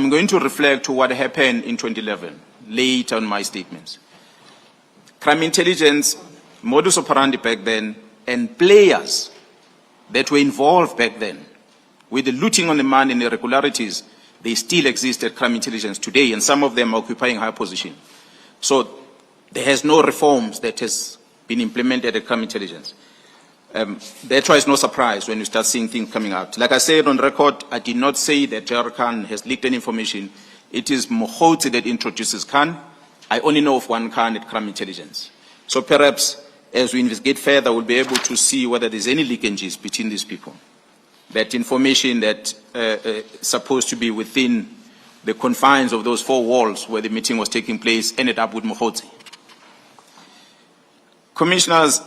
I'm going to reflect to what happened in 2011, later on my statements. Crime intelligence, modus operandi back then, and players that were involved back then with the looting on the money and irregularities, they still exist at crime intelligence today, and some of them are occupying high position. So there has no reforms that has been implemented at crime intelligence. That's why it's no surprise when you start seeing things coming out. Like I said on record, I did not say that General Khan has leaked any information. It is Mokgotsi that introduces Khan. I only know of one Khan at crime intelligence. So perhaps as we investigate further, we'll be able to see whether there's any leakages between these people. That information that is supposed to be within the confines of those four walls where the meeting was taking place ended up with Mokgotsi. Commissioners,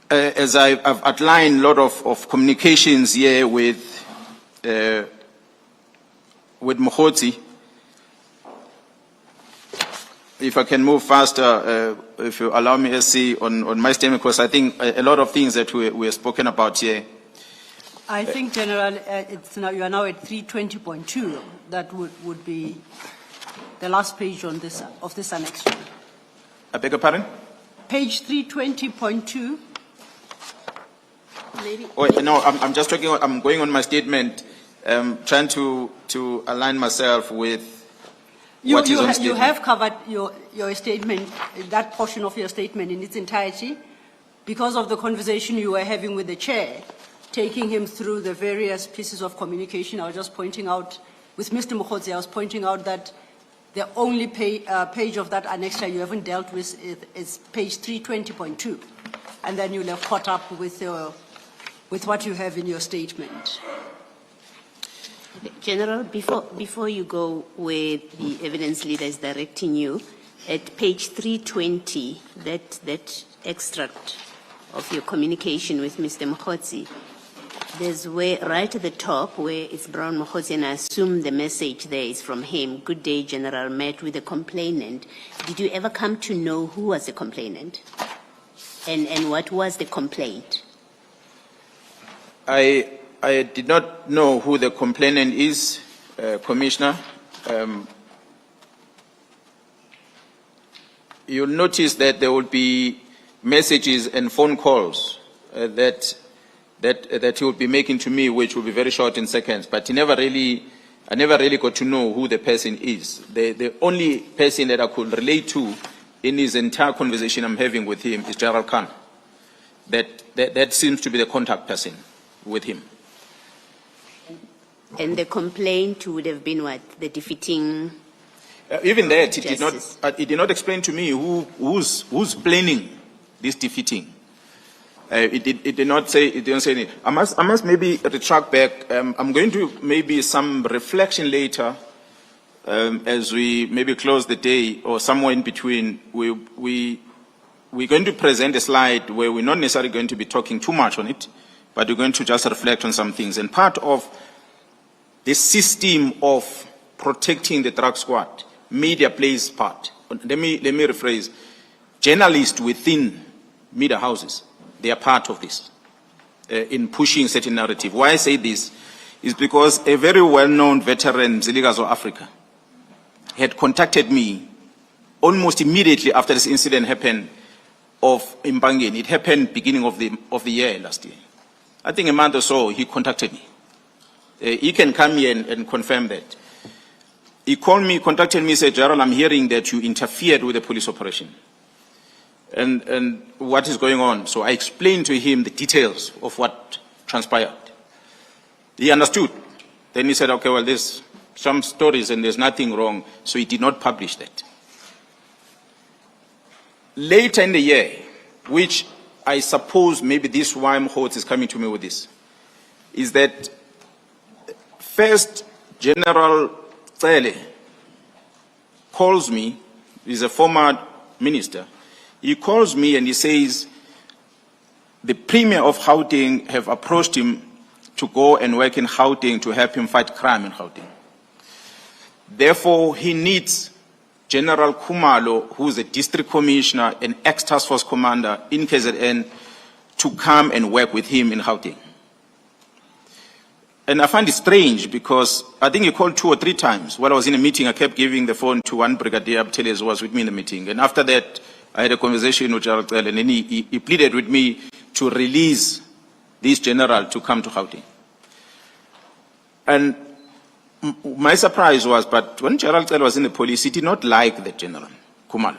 as I've outlined a lot of communications here with Mokgotsi, if I can move faster, if you allow me to see on my statement, because I think a lot of things that we have spoken about here. I think, General, you are now at 320.2. That would be the last page on this of this annex. I beg your pardon? Page 320.2. Oh, no, I'm just talking. I'm going on my statement, trying to align myself with. You have covered your statement, that portion of your statement in its entirety, because of the conversation you were having with the chair, taking him through the various pieces of communication. I was just pointing out, with Mr. Mokgotsi, I was pointing out that the only page of that annexure you haven't dealt with is page 320.2, and then you'll have caught up with what you have in your statement. General, before you go with the evidence leaders directing you, at page 320, that extract of your communication with Mr. Mokgotsi, there's right at the top where it's Brown Mokgotsi, and I assume the message there is from him. Good day, General, met with a complainant. Did you ever come to know who was the complainant? And what was the complaint? I did not know who the complainant is, Commissioner. You'll notice that there will be messages and phone calls that he will be making to me, which will be very short in seconds. But I never really got to know who the person is. The only person that I could relate to in his entire conversation I'm having with him is General Khan. That seems to be the contact person with him. And the complaint would have been what? The defeating? Even that, it did not explain to me who's planning this defeating. It did not say, it didn't say anything. I must maybe retract back. I'm going to maybe some reflection later, as we maybe close the day or somewhere in between. We're going to present a slide where we're not necessarily going to be talking too much on it, but we're going to just reflect on some things. And part of the system of protecting the drug squad, media plays part. Let me rephrase. Journalists within media houses, they are part of this in pushing certain narrative. Why I say this is because a very well-known veteran, Ziligas of Africa, had contacted me almost immediately after this incident happened of Mbangeni. It happened beginning of the year last year. I think a month or so, he contacted me. He can come here and confirm that. He called me, contacted me, said, Gerald, I'm hearing that you interfered with the police operation. And what is going on? So I explained to him the details of what transpired. He understood. Then he said, okay, well, there's some stories and there's nothing wrong. So he did not publish that. Later in the year, which I suppose maybe this why Mokgotsi is coming to me with this, is that first General Tsele calls me, he's a former minister, he calls me and he says the Premier of Gauteng have approached him to go and work in Gauteng to help him fight crime in Gauteng. Therefore, he needs General Khumalo, who's a district commissioner and ex-task force commander in KZN, to come and work with him in Gauteng. And I find it strange because I think he called 2 or 3 times. While I was in a meeting, I kept giving the phone to one Brigadier Abteles who was with me in the meeting. And after that, I had a conversation with General Cele, and then he pleaded with me to release this general to come to Gauteng. And my surprise was, but when General Cele was in the police, he did not like the general, Khumalo.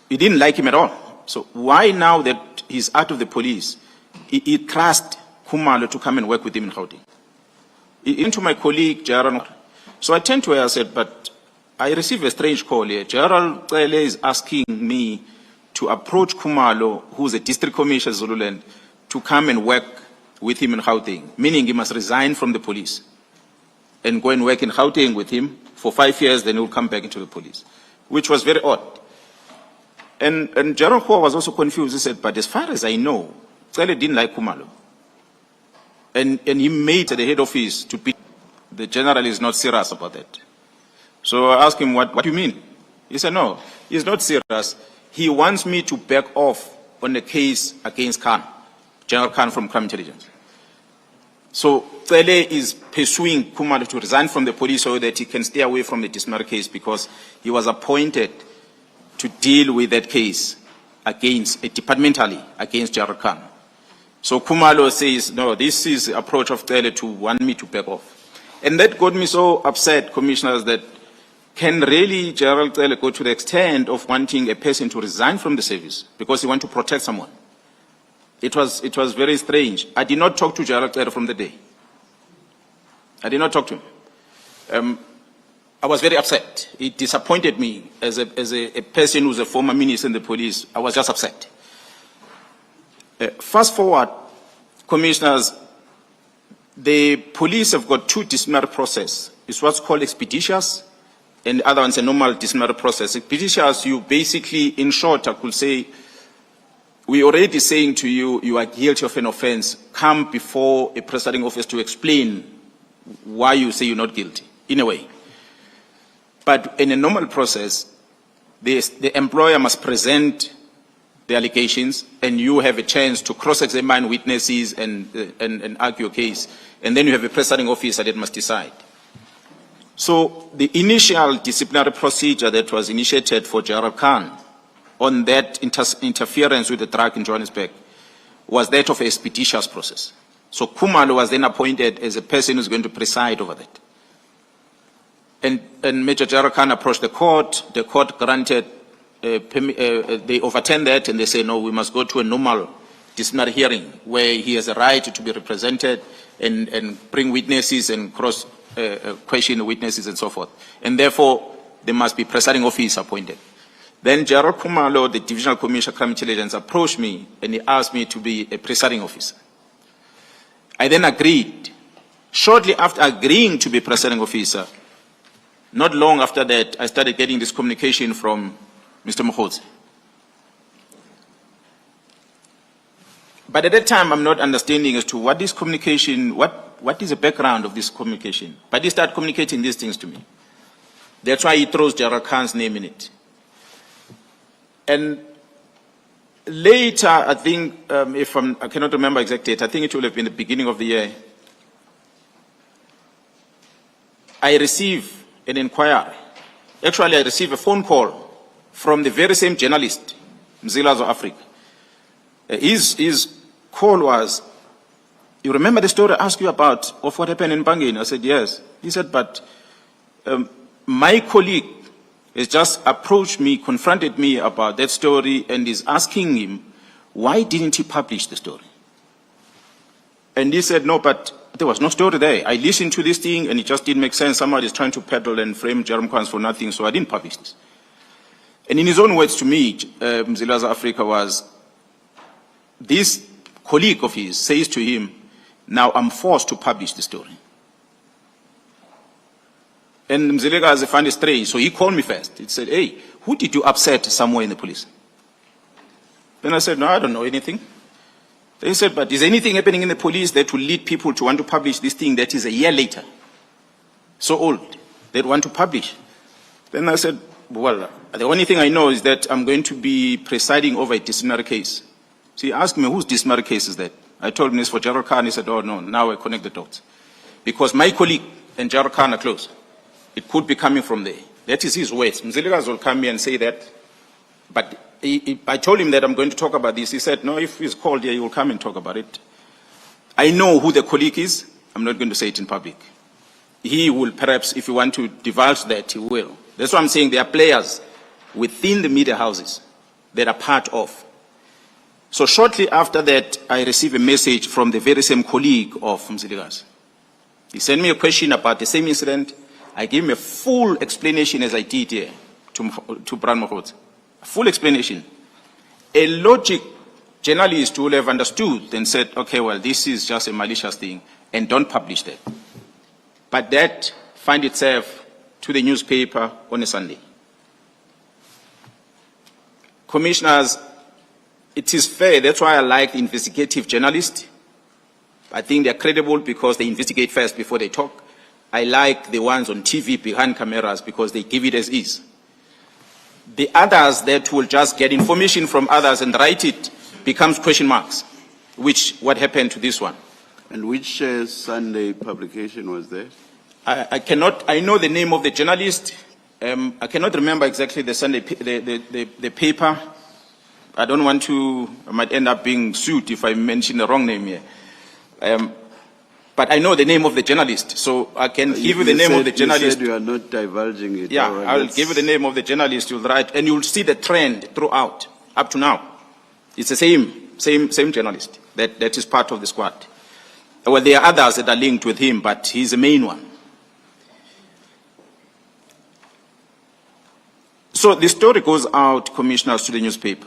He didn't like him at all. So why now that he's out of the police, he trusted Khumalo to come and work with him in Gauteng? Into my colleague, General. So I turned to her and said, but I received a strange call here. General Cele is asking me to approach Khumalo, who's a district commissioner Zululand, to come and work with him in Gauteng, meaning he must resign from the police and go and work in Gauteng with him for 5 years, then he'll come back into the police, which was very odd. And General Khua was also confused. He said, but as far as I know, Cele didn't like Khumalo. And he made the head office to be, the general is not serious about that. So I asked him, what do you mean? He said, no, he's not serious. He wants me to back off on the case against Khan, General Khan from Crime Intelligence. So Cele is pursuing Khumalo to resign from the police so that he can stay away from the dismember case because he was appointed to deal with that case against, departmentally, against General Khan. So Khumalo says, no, this is the approach of Cele to want me to back off. And that got me so upset, commissioners, that can really General Cele go to the extent of wanting a person to resign from the service because he wants to protect someone? It was very strange. I did not talk to General Cele from the day. I did not talk to him. I was very upset. It disappointed me as a person who's a former minister in the police. I was just upset. Fast forward, commissioners, the police have got 2 disciplinary processes. It's what's called expeditious, and the other one's a normal disciplinary process. Expeditious, you basically, in short, I could say, we're already saying to you, you are guilty of an offense. Come before a presiding officer to explain why you say you're not guilty, in a way. But in a normal process, the employer must present the allegations, and you have a chance to cross-examine witnesses and argue a case. And then you have a presiding officer that must decide. So the initial disciplinary procedure that was initiated for General Khan on that interference with the drug in Johannesburg was that of an expeditious process. So Khumalo was then appointed as a person who's going to preside over that. And Major General Khan approached the court granted, they overturned that and they say, no, we must go to a normal disciplinary hearing where he has a right to be represented and bring witnesses and question the witnesses and so forth. And therefore, there must be presiding officer appointed. Then General Khumalo, the Divisional Commissioner of Crime Intelligence, approached me and he asked me to be a presiding officer. I then agreed. Shortly after agreeing to be presiding officer, not long after that, I started getting this communication from Mr. Mokgotsi. But at that time, I'm not understanding as to what this communication, what is the background of this communication. But he started communicating these things to me. That's why he throws General Khan's name in it. And later, I think, I cannot remember exact date, I think it will have been the beginning of the year, I received an inquiry. Actually, I received a phone call from the very same journalist, Mzilazo Africa. His call was, you remember the story I asked you about of what happened in Bangin? I said, yes. He said, but my colleague has just approached me, confronted me about that story and is asking him, why didn't he publish the story? And he said, no, but there was no story there. I listened to this thing and it just didn't make sense. Somebody is trying to peddle and frame Jerome Kwans for nothing, so I didn't publish this. And in his own words to me, Mzilazo Africa was, this colleague of his says to him, now I'm forced to publish the story. And Mzilazo found it strange, so he called me first. He said, hey, who did you upset somewhere in the police? Then I said, no, I don't know anything. Then he said, but is anything happening in the police that will lead people to want to publish this thing that is a year later? So old, they'd want to publish. Then I said, well, the only thing I know is that I'm going to be presiding over a disciplinary case. So he asked me, whose disciplinary case is that? I told him it's for Gerald Khan. He said, oh, no, now I connect the dots. Because my colleague and Gerald Khan are close. It could be coming from there. That is his words. Mzilikazi will come here and say that. But I told him that I'm going to talk about this. He said, no, if he's called here, he will come and talk about it. I know who the colleague is. I'm not going to say it in public. He will perhaps, if you want to divulge that, he will. That's why I'm saying there are players within the media houses that are part of. So shortly after that, I received a message from the very same colleague of Mzilikazi. He sent me a question about the same incident. I gave him a full explanation as I did here to Brian Mokgotsi. A full explanation. A logic journalist will have understood and said, okay, well, this is just a malicious thing, and don't publish that. But that finds itself to the newspaper on a Sunday. Commissioners, it is fair. That's why I like the investigative journalists. I think they're credible because they investigate first before they talk. I like the ones on TV behind cameras because they give it as is. The others that will just get information from others and write it becomes question marks, which what happened to this one. And which Sunday publication was that? I know the name of the journalist. I cannot remember exactly the Sunday, the paper. I don't want to, I might end up being sued if I mention the wrong name here. But I know the name of the journalist, so I can give you the name of the journalist. You said you are not divulging it. Yeah, right, I'll give you the name of the journalist, you'll write, and you'll see the trend throughout, up to now. It's the same journalist that is part of the squad. Well, there are others that are linked with him, but he's the main one. So the story goes out, commissioners, to the newspaper.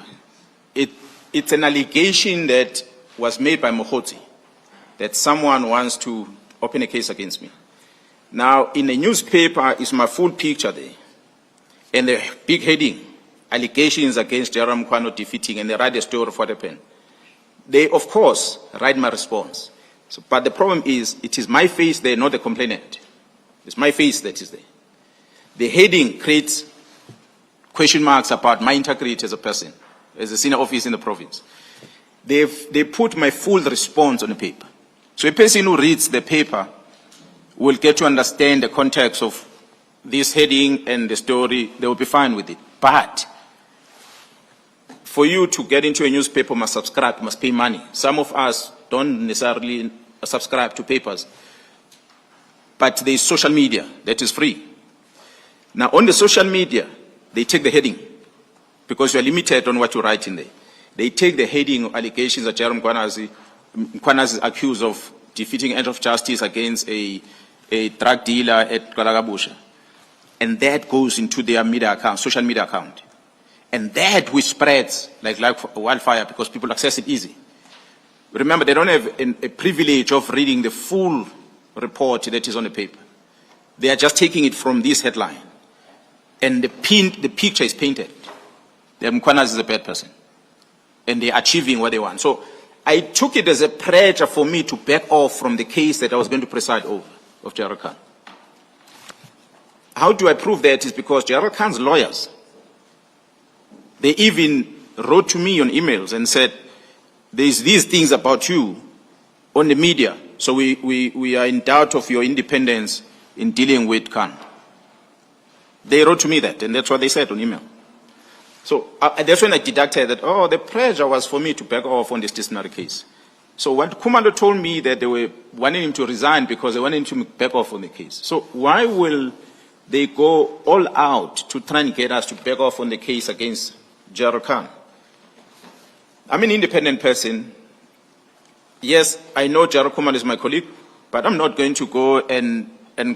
It's an allegation that was made by Mokgotsi that someone wants to open a case against me. Now, in the newspaper is my full picture there, and the big heading, allegations against Jerome Kwano defeating, and they write a story of what happened. They, of course, write my response. So, but the problem is, it is my face there, not the complainant. It's my face that is there. The heading creates question marks about my integrity as a person, as a senior officer in the province. They put my full response on the paper. So a person who reads the paper will get to understand the context of this heading and the story. They will be fine with it. But for you to get into a newspaper, must subscribe, must pay money. Some of us don't necessarily subscribe to papers. But there is social media that is free. Now, on the social media, they take the heading because you are limited on what you write in there. They take the heading of allegations that Jerome Kwanazi is accused of defeating end of justice against a drug dealer at Kalagabusha. And that goes into their media account, social media account. And that which spreads like wildfire because people access it easy. Remember, they don't have a privilege of reading the full report that is on the paper. They are just taking it from this headline. And the picture is painted. Mkwanaz is a bad person. And they're achieving what they want. So I took it as a pressure for me to back off from the case that I was going to preside over of Gerald Khan. How do I prove that? Is because Gerald Khan's lawyers, they even wrote to me on emails and said, there's these things about you on the media, so we are in doubt of your independence in dealing with Khan. They wrote to me that, and that's what they said on email. So that's when I deducted that, oh, the pressure was for me to back off on this disciplinary case. So what Kumalo told me that they were wanting him to resign because they wanted him to back off on the case. So why will they go all out to try and get us to back off on the case against Gerald Khan? I'm an independent person. Yes, I know Gerald Kumalo is my colleague, but I'm not going to go and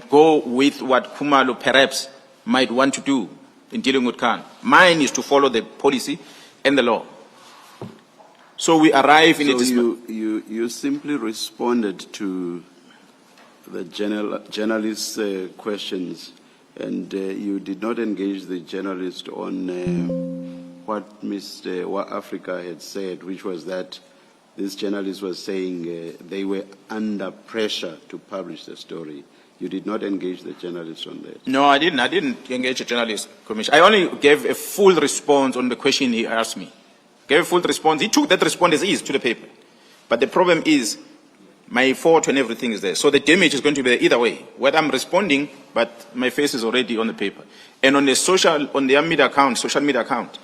go with what Kumalo perhaps might want to do in dealing with Khan. Mine is to follow the policy and the law. So we arrive in a... So you simply responded to the journalist's questions, and you did not engage the journalist on what Africa had said, which was that this journalist was saying they were under pressure to publish the story. You did not engage the journalist on that. No, I didn't. I didn't engage the journalist, Commissioner. I only gave a full response on the question he asked me. Gave a full response. He took that response as is to the paper. But the problem is, my photo and everything is there. So the damage is going to be there either way. Whether I'm responding, but my face is already on the paper. And on the social media account,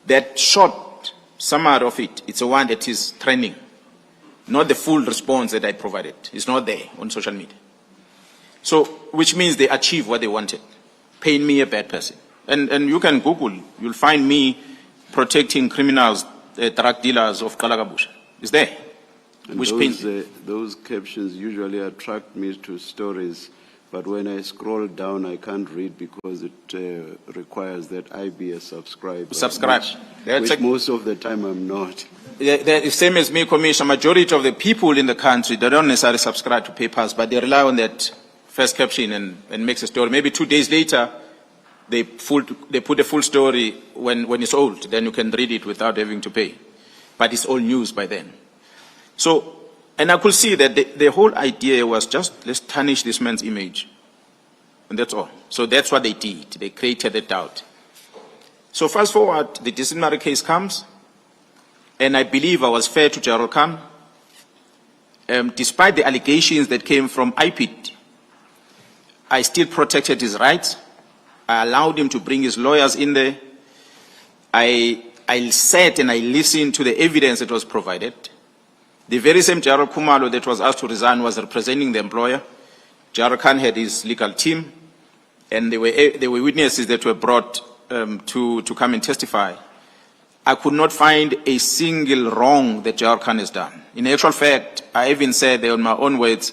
that short summary of it, it's the one that is trending. Not the full response that I provided. It's not there on social media. So, which means they achieved what they wanted. Paying me a bad person. And you can Google, you'll find me protecting criminals, drug dealers of Kalagabusha. It's there. And Which those captions usually attract me to stories, but when I scroll down, I can't read because it requires that I be a subscriber. Which most of the time I'm not. The same as me, Commissioner. Majority of the people in the country, they don't necessarily subscribe to papers, but they rely on that first caption and makes a story. Maybe 2 days later, they put a full story when it's old. Then you can read it without having to pay. But it's all news by then. So, and I could see that the whole idea was just, let's tarnish this man's image. And that's all. So that's what they did. They created the doubt. So fast forward, the disciplinary case comes, and I believe I was fair to Gerald Khan. Despite the allegations that came from IPID, I still protected his rights. I allowed him to bring his lawyers in there. I sat and I listened to the evidence that was provided. The very same Gerald Kumalo that was asked to resign was representing the employer. Gerald Khan had his legal team, and there were witnesses that were brought to come and testify. I could not find a single wrong that Gerald Khan has done. In actual fact, I even said there in my own words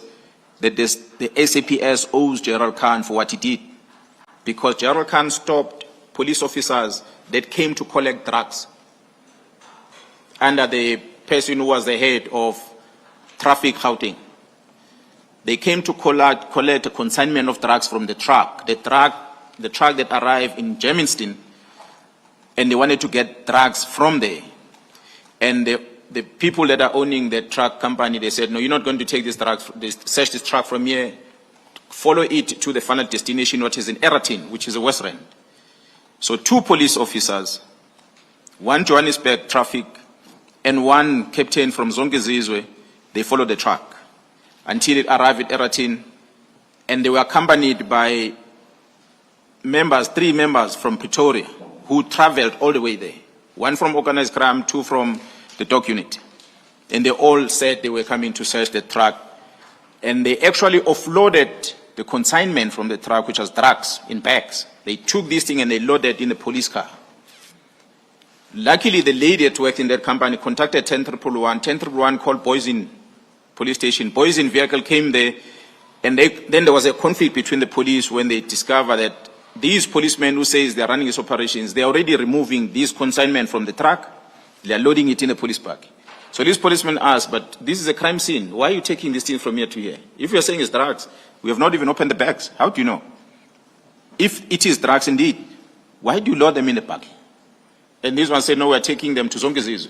that the SAPS owes Gerald Khan for what he did, because Gerald Khan stopped police officers that came to collect drugs under the person who was the head of traffic Gauteng. They came to collect a consignment of drugs from the truck that arrived in Germiston, and they wanted to get drugs from there. And the people that are owning the truck company, they said, no, you're not going to take these drugs, search this truck from here, follow it to the final destination, which is in Eratin, which is a West Rand. So 2 police officers, 1 Johannesburg traffic, and 1 captain from Zongezizwe, they followed the truck until it arrived at Eratin, and they were accompanied by 3 members from Pretoria who traveled all the way there. 1 from organized crime, 2 from the dog unit. And they all said they were coming to search the truck, and they actually offloaded the consignment from the truck, which was drugs, in bags. They took this thing and they loaded in a police car. Luckily, the lady that worked in that company contacted 10111. 10111 called Boysen police station. Boysen vehicle came there, and then there was a conflict between the police when they discovered that these policemen who say they're running these operations, they're already removing this consignment from the truck, they're loading it in a police bag. So these policemen asked, but this is a crime scene. Why are you taking this thing from here to here? If you're saying it's drugs, we have not even opened the bags. How do you know? If it is drugs indeed, why do you load them in the bag? And this one said, no, we're taking them to Zongezizwe.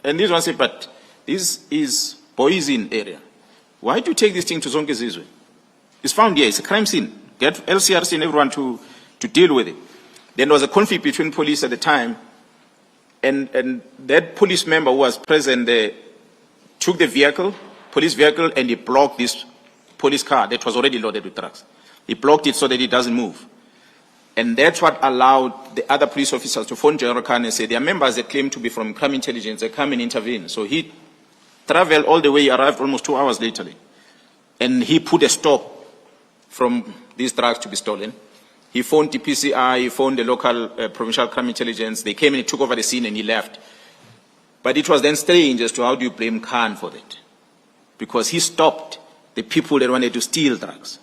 And this one said, but this is Boysen area. Why do you take this thing to Zongezizwe? It's found here, it's a crime scene. Get LCRC and everyone to deal with it. Then there was a conflict between police at the time, and that police member who was present there took the police vehicle, and he blocked this police car that was already loaded with drugs. He blocked it so that it doesn't move. And that's what allowed the other police officers to phone General Khan and say, there are members that claim to be from crime intelligence, they come and intervene. So he traveled all the way, arrived almost 2 hours later. And he put a stop from these drugs to be stolen. He phoned DPCI, he phoned the local provincial crime intelligence. They came and he took over the scene and he left. But it was then strange as to how do you blame Khan for that? Because he stopped the people that wanted to steal drugs.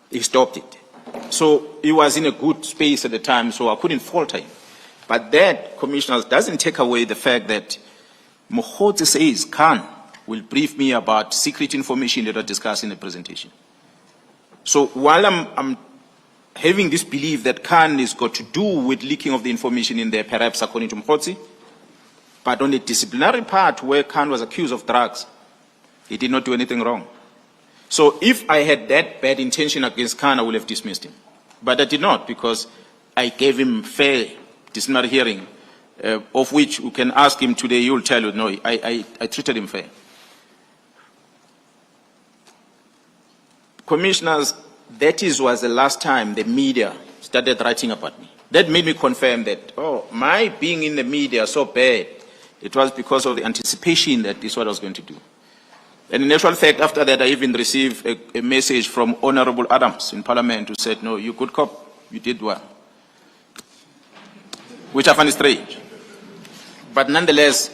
He stopped it. So he was in a good space at the time, so I couldn't fault him. But that, Commissioners, doesn't take away the fact that Mokgotsi says Khan will brief me about secret information that I discussed in the presentation. So while I'm having this belief that Khan has got to do with leaking of the information in there, perhaps according to Mokgotsi, but on the disciplinary part where Khan was accused of drugs, he did not do anything wrong. So if I had that bad intention against Khan, I would have dismissed him. But I did not, because I gave him fair disciplinary hearing of which you can ask him today, he will tell you, no, I treated him fair. Commissioners, that was the last time the media started writing about me. That made me confirm that, oh, my being in the media so bad, it was because of the anticipation that this is what I was going to do. And in actual fact, after that, I even received a message from Honorable Adams in Parliament who said, no, you good cop, you did well. Which I find strange. But nonetheless,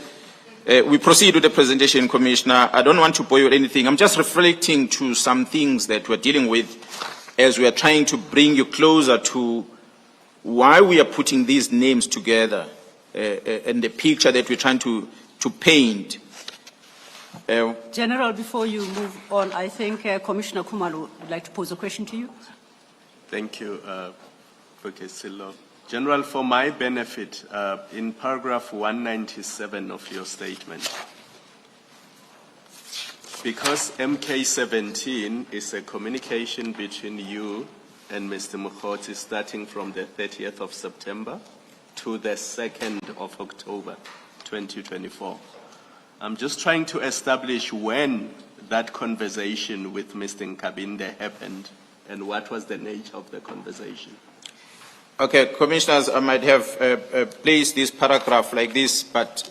we proceed with the presentation, Commissioner. I don't want to bore you with anything. I'm just reflecting to some things that we're dealing with as we are trying to bring you closer to why we are putting these names together and the picture that we're trying to paint. General, before you move on, I think Commissioner Khumalo would like to pose a question to you. Thank you, Mokgotsi. General, for my benefit, in paragraph 197 of your statement, because MK17 is a communication between you and Mr. Mokgotsi starting from the 30th of September to the 2nd of October, 2024. I'm just trying to establish when that conversation with Mr. Nkabinde happened and what was the nature of the conversation. Okay, Commissioners, I might have placed this paragraph like this, but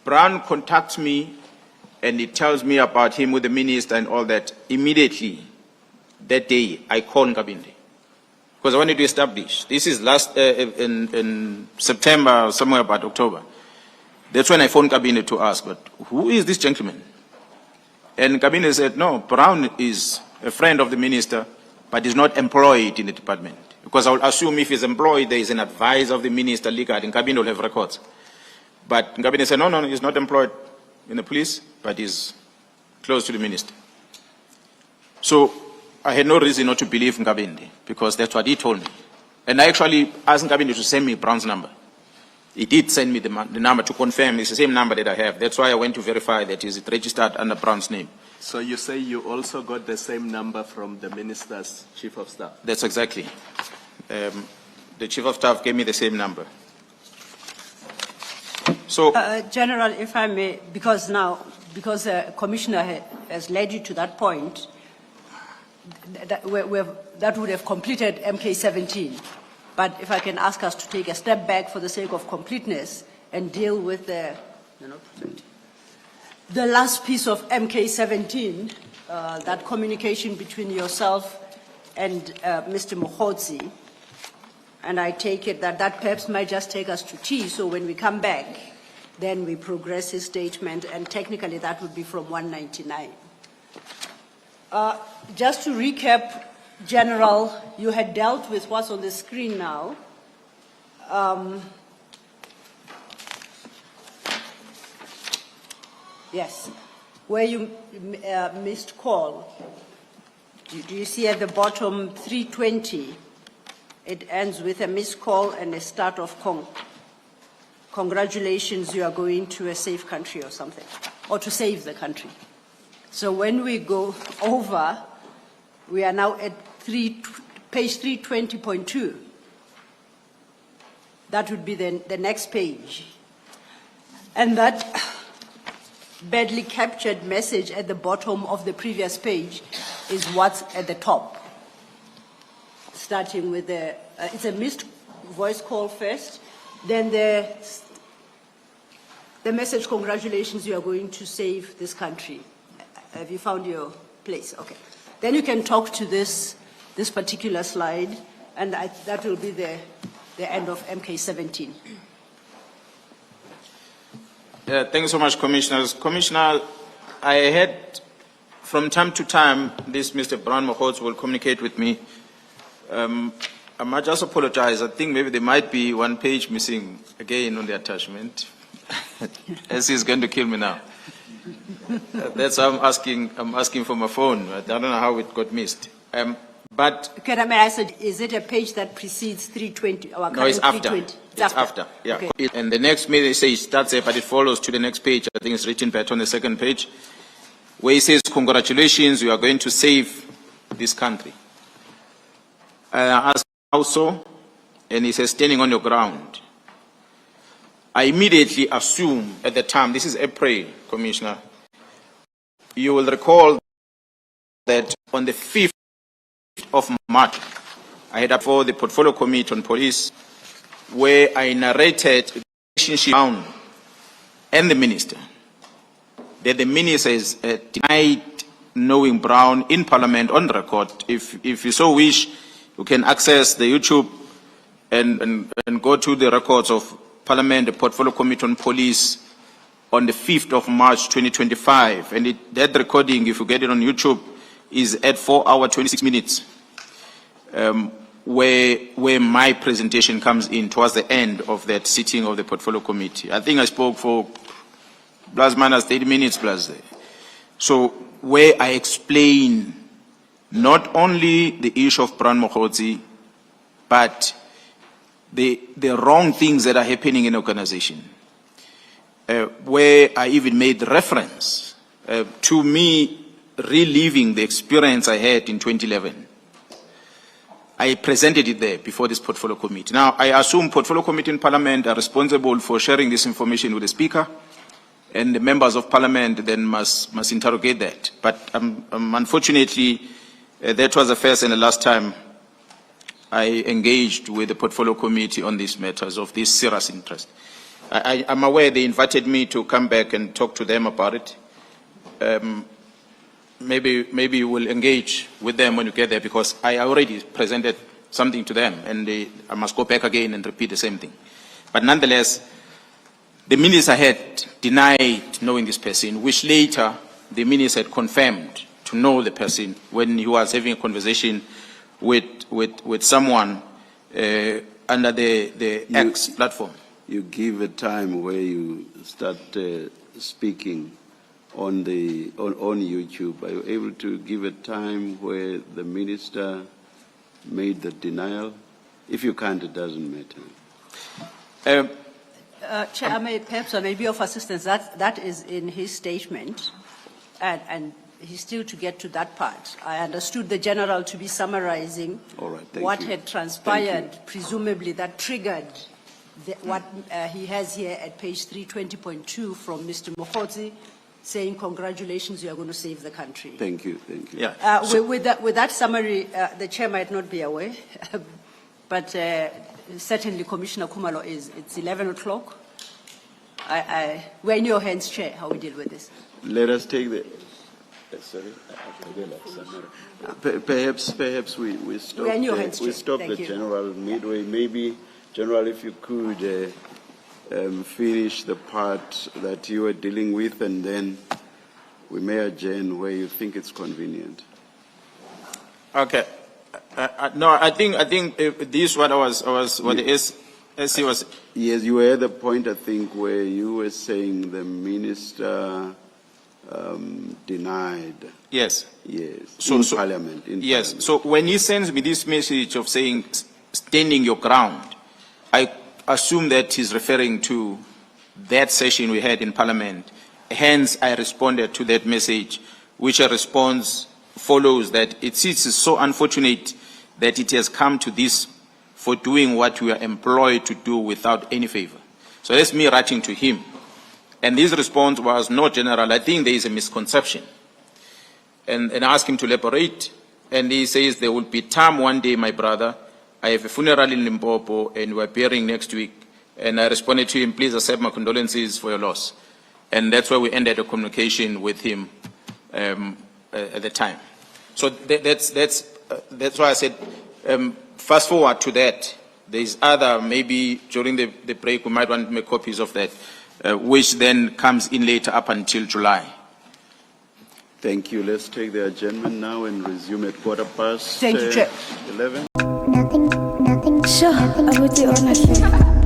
Brown contacts me and he tells me about him with the minister and all that. Immediately, that day, I called Nkabinde. Because I wanted to establish. This is last, in September, somewhere about October. That's when I phoned Nkabinde to ask, but who is this gentleman? And Nkabinde said, no, Brown is a friend of the minister, but is not employed in the department. Because I will assume if he's employed, there is an advisor of the minister, legal, and Nkabinde will have records. But Nkabinde said, no, he's not employed in the police, but he's close to the minister. So I had no reason not to believe Nkabinde, because that's what he told me. And I actually asked Nkabinde to send me Brown's number. He did send me the number to confirm it's the same number that I have. That's why I went to verify that is it registered under Brown's name. So you say you also got the same number from the minister's chief of staff? That's exactly. The chief of staff gave me the same number. So, General, if I may, because Commissioner has led you to that point, that would have completed MK17. But if I can ask us to take a step back for the sake of completeness and deal with the last piece of MK17, that communication between yourself and Mr. Mokgotsi, and I take it that perhaps might just take us to tea, so when we come back, then we progress his statement, and technically that would be from 199. Just to recap, General, you had dealt with what's on the screen now. Yes, where you missed call. Do you see at the bottom 320? It ends with a missed call and a start of congratulations, you are going to a safe country or something, or to save the country. So when we go over, we are now at page 320.2. That would be the next page. And that badly captured message at the bottom of the previous page is what's at the top. Starting with it's a missed voice call first, then the message, congratulations, you are going to save this country. Have you found your place? Okay. Then you can talk to this particular slide, and that will be the end of MK17. thank you so much, Commissioners. Commissioner, I had, from time to time, this Mr. Brown Mokgotsi will communicate with me. I might just apologize. I think maybe there might be one page missing again on the attachment. As he's going to kill me now. That's why I'm asking for my phone. I don't know how it got missed. But can I ask, is it a page that precedes 320? No, it's after. It's after. Yeah. Okay. And the next message starts there, but it follows to the next page. I think it's written better on the second page, where he says, congratulations, you are going to save this country. I asked how so, and he says, standing on your ground. I immediately assume at the time, this is April, Commissioner, you will recall that on the 5th of March, I had up for the Portfolio Committee on Police, where I narrated the relationship and the minister, that the minister is denied knowing Brown in Parliament on record. If you so wish, you can access the YouTube and go to the records of Parliament, the Portfolio Committee on Police on the 5th of March 2025. And that recording, if you get it on YouTube, is at 4 hours, 26 minutes, where my presentation comes in towards the end of that sitting of the Portfolio Committee. I think I spoke for plus minus 30 minutes plus there. So where I explain not only the issue of Brown Mokgotsi, but the wrong things that are happening in the organization, where I even made reference to me reliving the experience I had in 2011. I presented it there before this Portfolio Committee. Now, I assume Portfolio Committee in Parliament are responsible for sharing this information with the Speaker, and the members of Parliament then must interrogate that. But unfortunately, that was the first and the last time I engaged with the Portfolio Committee on these matters of this serious interest. I'm aware they invited me to come back and talk to them about it. Maybe you will engage with them when you get there, because I already presented something to them, and I must go back again and repeat the same thing. But nonetheless, the minister had denied knowing this person, which later the minister had confirmed to know the person when he was having a conversation with someone under the X platform. You give a time where you start speaking on YouTube. Are you able to give a time where the minister made the denial? If you can't, it doesn't matter. Chair, perhaps I may be of assistance. That is in his statement, and he's still to get to that part. I understood the General to be summarizing what had transpired, presumably that triggered what he has here at page 320.2 from Mr. Mokgotsi, saying, congratulations, you are going to save the country. Thank you, thank you. Yeah. With that summary, the Chair might not be aware, but certainly Commissioner Kumalo is. It's 11 o'clock. We're in your hands, Chair, how we deal with this. Let us take the... Sorry. Perhaps we stop the General midway. Maybe, General, if you could finish the part that you were dealing with, and then we may adjourn where you think it's convenient. Okay. No, I think this what the SC was. Yes, you were at the point, I think, where you were saying the minister denied. Yes. Yes. So, in Parliament. Yes. So when he sends me this message of saying standing your ground, I assume that he's referring to that session we had in Parliament. Hence, I responded to that message, which a response follows that it's so unfortunate that it has come to this for doing what we are employed to do without any favor. So that's me writing to him. And his response was, no, General, I think there is a misconception. And I asked him to elaborate, and he says, there will be time one day, my brother. I have a funeral in Limpopo, and we're burying next week. And I responded to him, please accept my condolences for your loss. And that's where we ended the communication with him at the time. So that's why I said, fast forward to that. There's other, maybe during the break, we might want to make copies of that, which then comes in later up until July. Thank you. Let's take the adjournment now and resume at 11:15. Thank you, Chair. 11. Nothing. Sure, I would do honestly.